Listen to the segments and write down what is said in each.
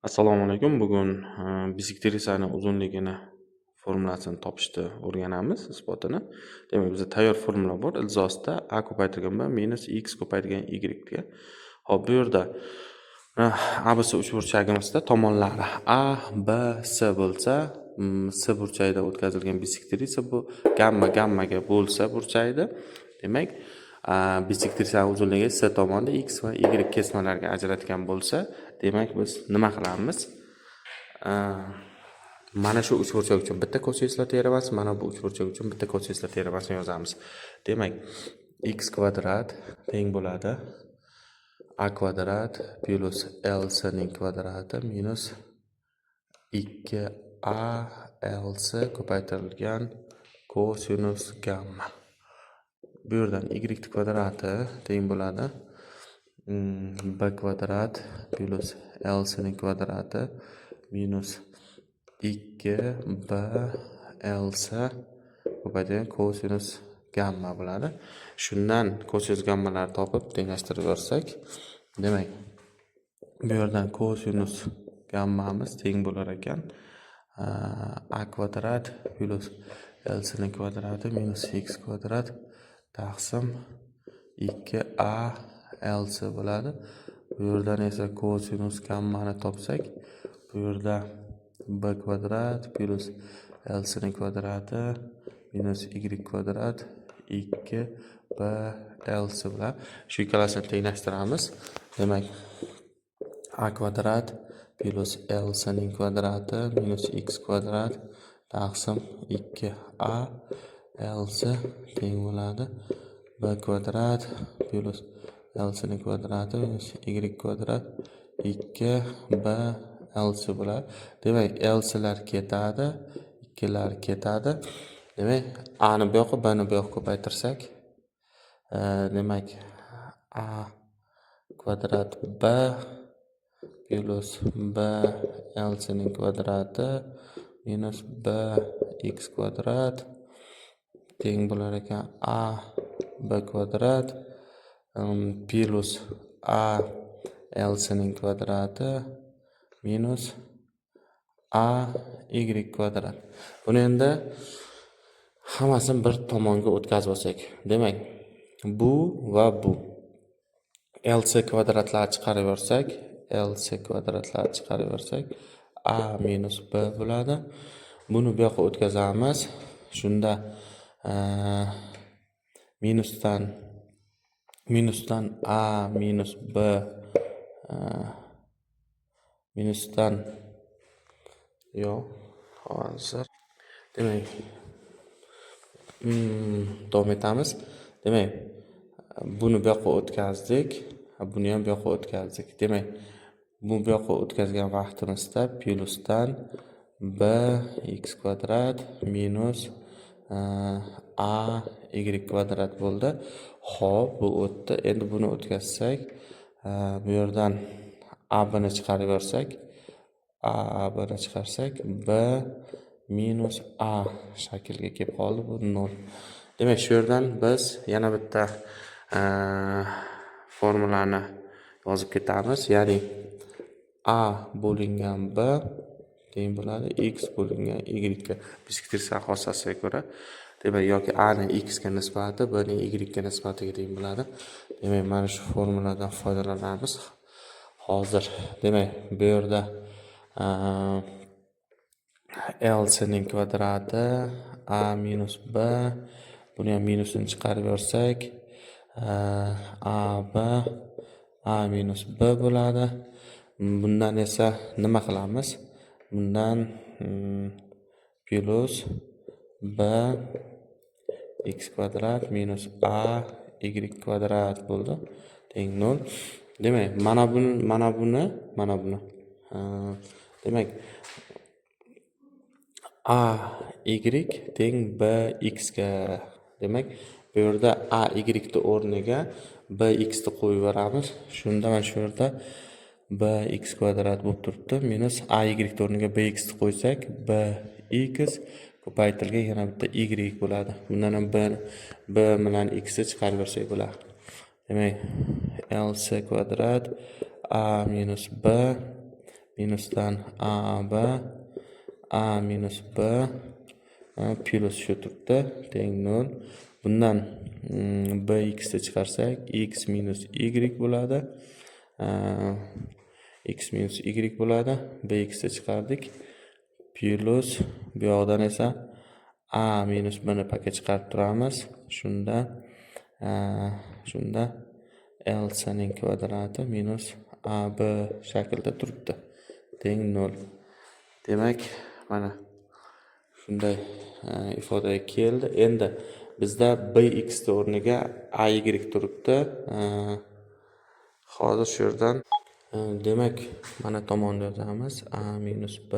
Assalomu alaykum. Bugun bisektrisaning uzunligini formulasini topishni o'rganamiz, isbotini. Demak, bizda tayyor formula bor. Ilzosida a ko'paytirgan b minus x ko'paytirgan y ga. Hop, bu yerda ABC uchburchagimizda tomonlari a, b, c bo'lsa, c burchagida o'tkazilgan bisektrisa bu gammaga bo'lsa burchagida, demak, bisektrisaning uzunligi c tomonda x va y kesmalarga ajratgan bo'lsa, demak biz nima qilamiz? Mana shu uchburchak uchun bitta kosinuslar teoremasini, mana bu uchburchak uchun bitta kosinuslar teoremasini yozamiz. Demak, x kvadrat teng bo'ladi a kvadrat plus lc ning kvadrati minus 2a lc ko'paytirilgan kosinus gamma. Bu yerdan y kvadrati teng bo'ladi b kvadrat plus lc ning kvadrati minus 2b lc ko'paytirgan kosinus gamma bo'ladi. Shundan kosinus gammalarni topib tenglashtirib yorsak, demak, bu yerdan kosinus gammamiz teng bo'lar ekan a kvadrat plus lc ning kvadrati minus x kvadrat taqsim 2a lc bo'ladi. Bu yerdan esa kosinus gammani topsak, bu yerda b kvadrat plus lc ning kvadrati minus y kvadrat 2b lc bilan shu ikkalasini tenglashtiramiz. Demak, a kvadrat plus lc ning kvadrati minus x kvadrat taqsim 2a lc teng bo'ladi b kvadrat plus lc ning kvadrati minus y kvadrat 2b lc bo'ladi. Demak, lc lar ketadi, 2 lar ketadi. Demak, a ni bu yoqqa, b ni bu yoqqa ko'paytirsak, demak, a kvadrat b plus b lc ning kvadrati minus b x kvadrat teng bo'lar ekan a b kvadrat plus a lc ning kvadrati minus a y kvadrat. Buni endi hammasini bir tomonga o'tkazib olsak, demak, bu va bu lc kvadratlarni chiqarib yorsak, a minus b bo'ladi. Buni bu yoqqa o'tkazamiz. Shunda minusdan a minus b minusdan hozir demak, davom etamiz. Demak, buni bu yoqqa o'tkazdik, buni ham bu yoqqa o'tkazdik. Demak, bu yoqqa o'tkazgan vaqtimizda plyusdan b x kvadrat minus a y kvadrat bo'ldi. Xo'p, bu o'tdi. Endi buni o'tkazsak, bu yerdan a b ni chiqarib yorsak, b minus a shakliga kelib qoldi. Bu 0. Demak, shu yerdan biz yana bitta formulani yozib ketamiz. Ya'ni a bo'lingan b teng bo'ladi x bo'lingan y ga. Bisektrisa xossasiga ko'ra, demak, yoki a ni x ga nisbati, b ni y ga nisbatiga teng bo'ladi. Demak, mana shu formuladan foydalanamiz hozir. Demak, bu yerda lc ning kvadrati a minus b, buni ham minusini chiqarib yorsak, a minus b bo'ladi. Bundan esa nima qilamiz? Bundan plus b x kvadrat minus a y kvadrat bo'ldi. Teng 0. Demak, mana buni. Demak, a y teng b x ga. Demak, bu yerda a y ni o'rniga b x ni qo'yib beramiz. Shunda mana shu yerda b x kvadrat bo'lib turibdi. Minus a y ni o'rniga b x ni qo'ysak, b x ko'paytirilgan yana bitta y bo'ladi. Bundan ham b bilan x ni chiqarib bersak bo'ladi. Demak, lc kvadrat a minus b minusdan AB A minus B plus shu turibdi teng 0. Bundan bx ni chiqarsak x minus y bo'ladi. X minus y bo'ladi. Bx ni chiqardik. Plus bu yoqdan esa a minus b ni pakka chiqarib turamiz. Shunda LC ning kvadrati minus AB shaklda turibdi. Teng 0. Demak, mana shunday ifodaga keldi. Endi bizda bx ni o'rniga ay turibdi. Hozir shu yerdan demak, mana tomonda yozamiz a minus b.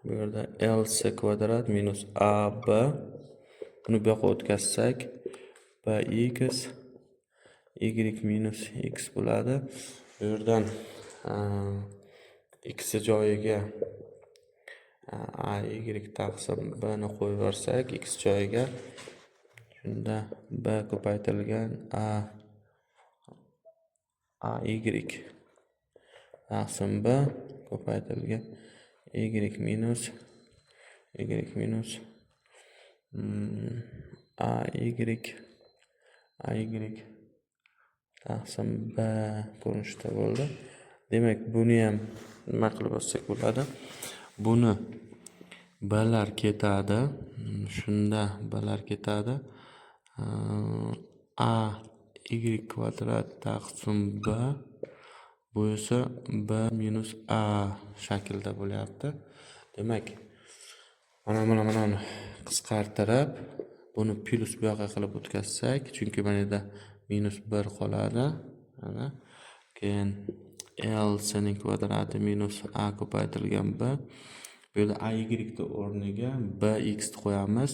Bu yerda LC kvadrat minus AB. Buni bu yoqqa o'tkazsak bx y minus x bo'ladi. Bu yerdan x joyiga ay taqsim b ni qo'yib yuborsak x joyiga, shunda b ko'paytirilgan ay taqsim b ko'paytirilgan y minus ay taqsim b ko'rinishda bo'ldi. Demak, buni ham nima qilib olsak bo'ladi? Buni blar ketadi. Shunda blar ketadi. A y kvadrat taqsim b. Bu esa b minus a shaklda bo'lyapti. Demak, mana qisqartirib, buni plus bu yoqqa qilib o'tkazsak, chunki mana yerda minus 1 qoladi. Mana keyin LC ning kvadrati minus a ko'paytirilgan b. Bu yerda ay ni o'rniga bx ni qo'yamiz.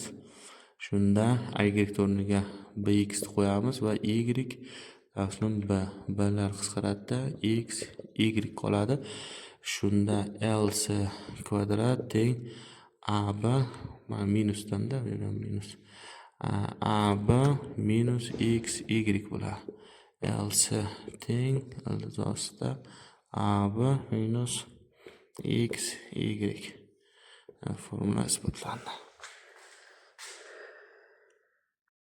Shunda ay ni o'rniga bx ni qo'yamiz va y taqsim b. Blar qisqaradida x y qoladi. Shunda LC kvadrat teng AB minusdan-da, bu yerda minus AB minus x y bo'ladi. LC teng iltizosida AB minus x y formula isbotlandi.